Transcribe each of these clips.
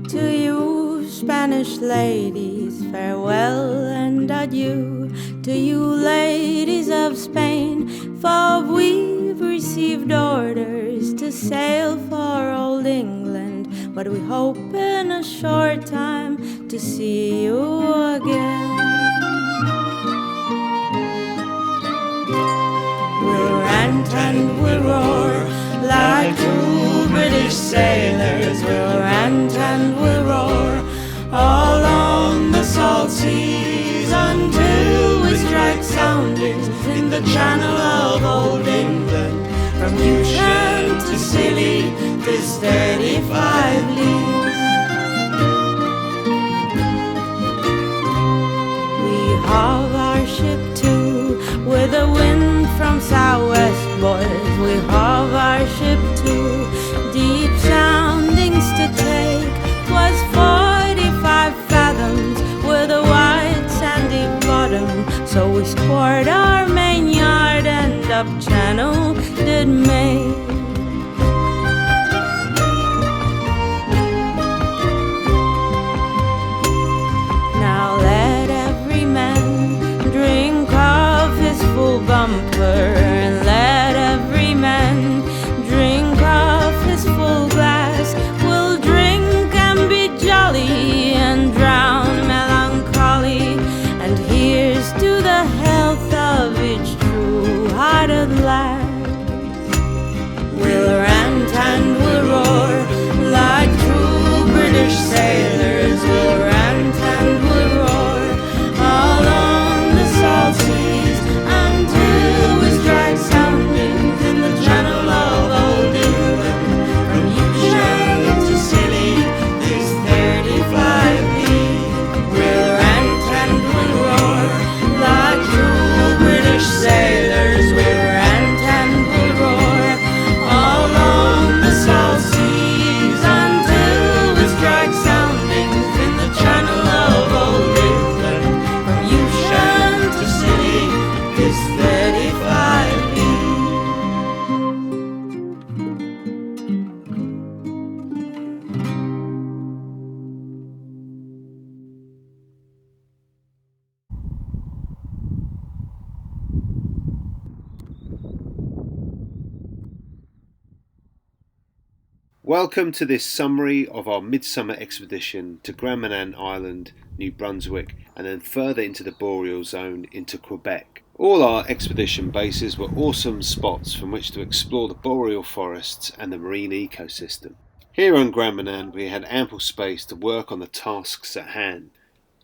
To you, Spanish ladies, farewell and adieu. To you, ladies of Spain, for we've received orders to sail for old England, but we hope in a short time to see you again. We'll rant and we'll roar like two British sailors. We'll rant and we'll roar all on the salt seas until we strike soundings in the channel of old England. From Euston to Scilly, 'tis 35 leagues. We hove our ship to with a wind from southwest, boys. We hove our ship to deep soundings to take. 'Twas 45 fathoms with a wide sandy bottom, so we scored our main yard and up channel did make. Now let every man drink of his full bumper, and let every man drink of his full glass. We'll drink and be jolly and drown melancholy, and here's to the health of each true-hearted lad. We'll rant and we'll roar like true British sailors. We'll rant and we'll roar all on the salt seas until we strike soundings in the channel of old England. From Euston to Scilly, this 35 leagues. We'll rant and we'll roar like true British sailors. We'll rant and we'll roar all on the salt seas until we strike soundings in the channel of old England. From Euston to Scilly, this 35 leagues. Welcome to this summary of our midsummer expedition to Grand Manan Island, New Brunswick, and then further into the boreal zone into Quebec. All our expedition bases were awesome spots from which to explore the boreal forests and the marine ecosystem. Here on Grand Manan we had ample space to work on the tasks at hand,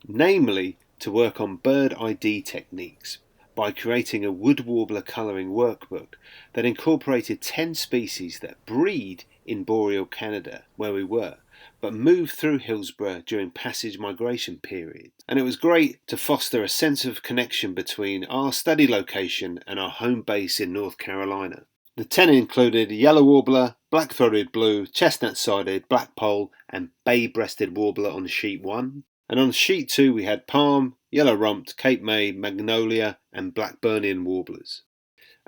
namely to work on bird ID techniques by creating a wood warbler colouring workbook that incorporated 10 species that breed in boreal Canada, where we were, but moved through Hillsborough during passage migration periods. And it was great to foster a sense of connection between our study location and our home base in North Carolina. The 10 included yellow warbler, black-throated blue, chestnut-sided, blackpoll and bay-breasted warbler on sheet 1. And on sheet 2 we had palm, yellow-rumped, Cape May, magnolia and Blackburnian warblers.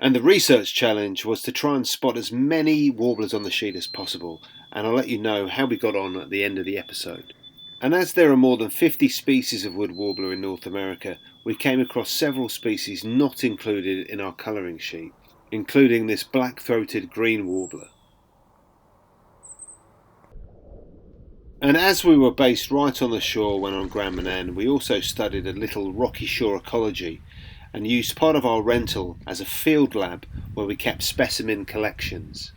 And the research challenge was to try and spot as many warblers on the sheet as possible, and I'll let you know how we got on at the end of the episode. And as there are more than 50 species of wood warbler in North America, we came across several species not included in our colouring sheet, including this black-throated green warbler. And as we were based right on the shore when on Grand Manan, we also studied a little rocky shore ecology and used part of our rental as a field lab where we kept specimen collections.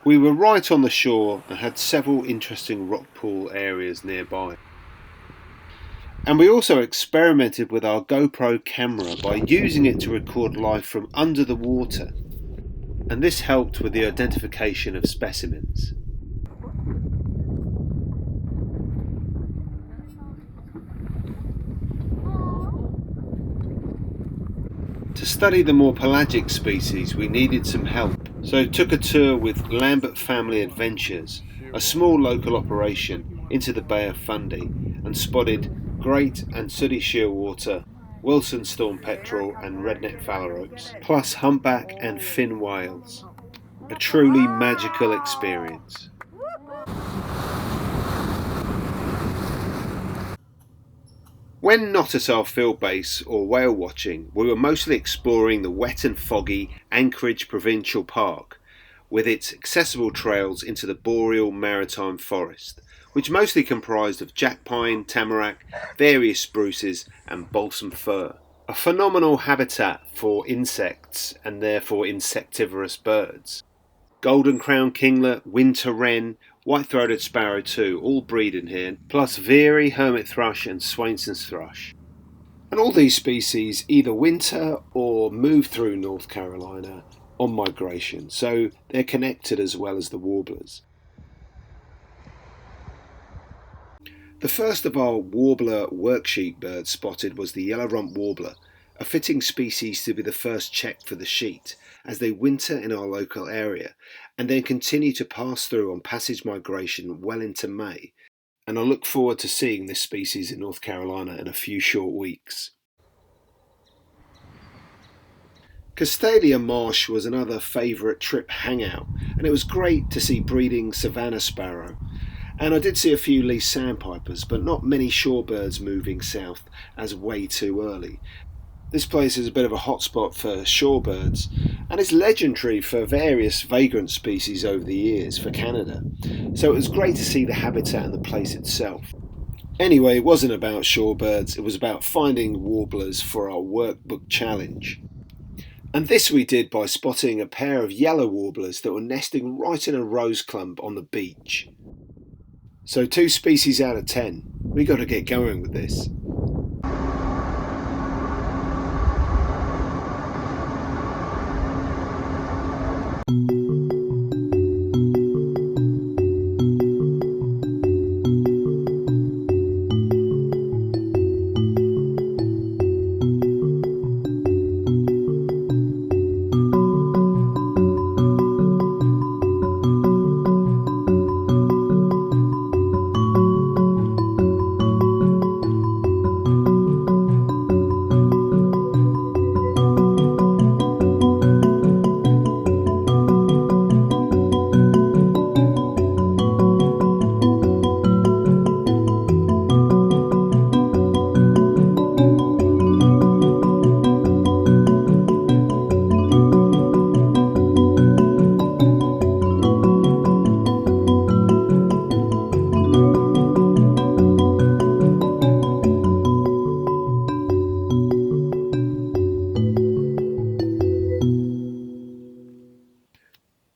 We were right on the shore and had several interesting rock pool areas nearby. And we also experimented with our GoPro camera by using it to record life from under the water, and this helped with the identification of specimens. To study the more pelagic species we needed some help, so took a tour with Lambert Family Adventures, a small local operation, into the Bay of Fundy and spotted great and sooty shearwater, Wilson storm petrel and redneck phalaropes, plus humpback and fin whales. A truly magical experience. When not at our field base or whale watching, we were mostly exploring the wet and foggy Anchorage Provincial Park, with its accessible trails into the boreal maritime forest, which mostly comprised of jack pine, tamarack, various spruces and balsam fir. A phenomenal habitat for insects and therefore insectivorous birds. Golden crowned kinglet, winter wren, white-throated sparrow too, all breed in here, plus veery, hermit thrush and Swainson's thrush. And all these species either winter or move through North Carolina on migration, so they're connected as well as the warblers. The first of our warbler worksheet birds spotted was the yellow-rumped warbler, a fitting species to be the first check for the sheet, as they winter in our local area and then continue to pass through on passage migration well into May, and I look forward to seeing this species in North Carolina in a few short weeks. Castalia Marsh was another favourite trip hangout, and it was great to see breeding savannah sparrow. And I did see a few least sandpipers, but not many shorebirds moving south as way too early. This place is a bit of a hotspot for shorebirds, and it's legendary for various vagrant species over the years for Canada, so it was great to see the habitat and the place itself. Anyway, it wasn't about shorebirds, it was about finding warblers for our workbook challenge. And this we did by spotting a pair of yellow warblers that were nesting right in a rose clump on the beach. So 2 species out of 10, we got to get going with this.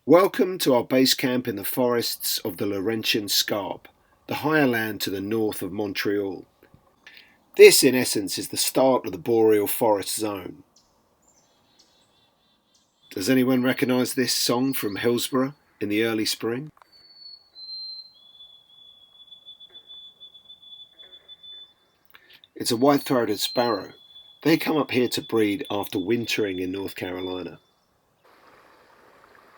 Welcome to our base camp in the forests of the Laurentian scarp, the higher land to the north of Montreal. This, in essence, is the start of the boreal forest zone. Does anyone recognise this song from Hillsborough in the early spring? It's a white-throated sparrow. They come up here to breed after wintering in North Carolina.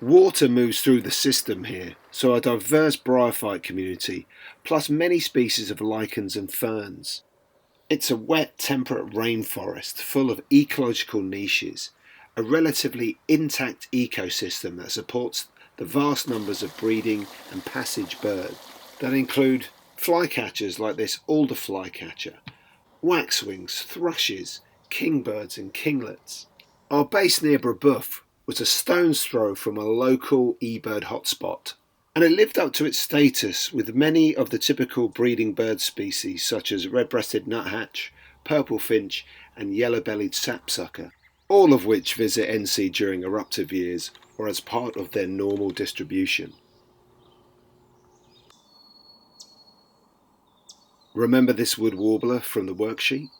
Water moves through the system here, so a diverse bryophyte community, plus many species of lichens and ferns. It's a wet, temperate rainforest full of ecological niches, a relatively intact ecosystem that supports the vast numbers of breeding and passage birds that include flycatchers like this alder flycatcher, waxwings, thrushes, kingbirds and kinglets. Our base near Brebeuf was a stone's throw from a local eBird hotspot, and it lived up to its status with many of the typical breeding bird species such as red-breasted nuthatch, purple finch and yellow-bellied sapsucker, all of which visit NC during eruptive years or as part of their normal distribution. Remember this wood warbler from the worksheet?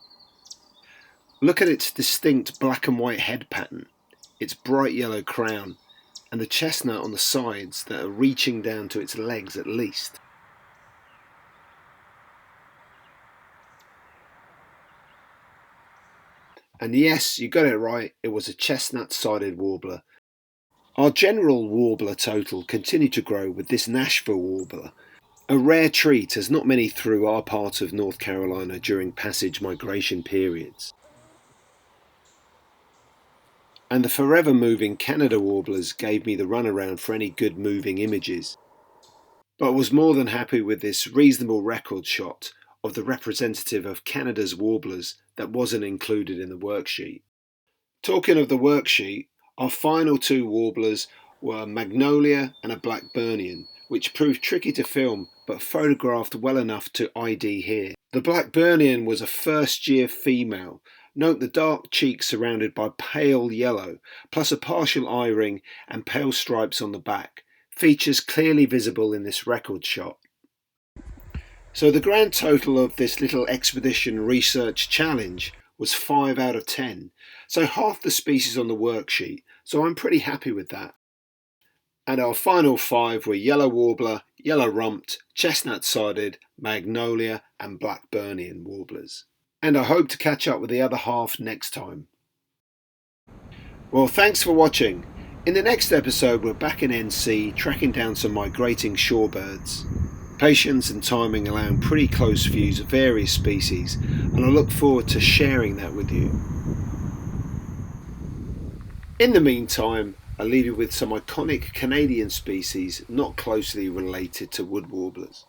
Look at its distinct black and white head pattern, its bright yellow crown, and the chestnut on the sides that are reaching down to its legs at least. And yes, you got it right, it was a chestnut-sided warbler. Our general warbler total continued to grow with this Nashville warbler, a rare treat as not many through our part of North Carolina during passage migration periods. And the forever moving Canada warblers gave me the runaround for any good moving images. But I was more than happy with this reasonable record shot of the representative of Canada's warblers that wasn't included in the worksheet. Talking of the worksheet, our final two warblers were a magnolia and a Blackburnian, which proved tricky to film but photographed well enough to ID here. The Blackburnian was a first-year female. Note the dark cheeks surrounded by pale yellow, plus a partial eye ring and pale stripes on the back, features clearly visible in this record shot. So the grand total of this little expedition research challenge was 5 out of 10, so half the species on the worksheet, so I'm pretty happy with that. And our final 5 were yellow warbler, yellow rumped, chestnut-sided, magnolia and Blackburnian warblers. And I hope to catch up with the other half next time. Well, thanks for watching. In the next episode we're back in NC tracking down some migrating shorebirds. Patience and timing allowing pretty close views of various species, and I look forward to sharing that with you. In the meantime, I'll leave you with some iconic Canadian species not closely related to wood warblers.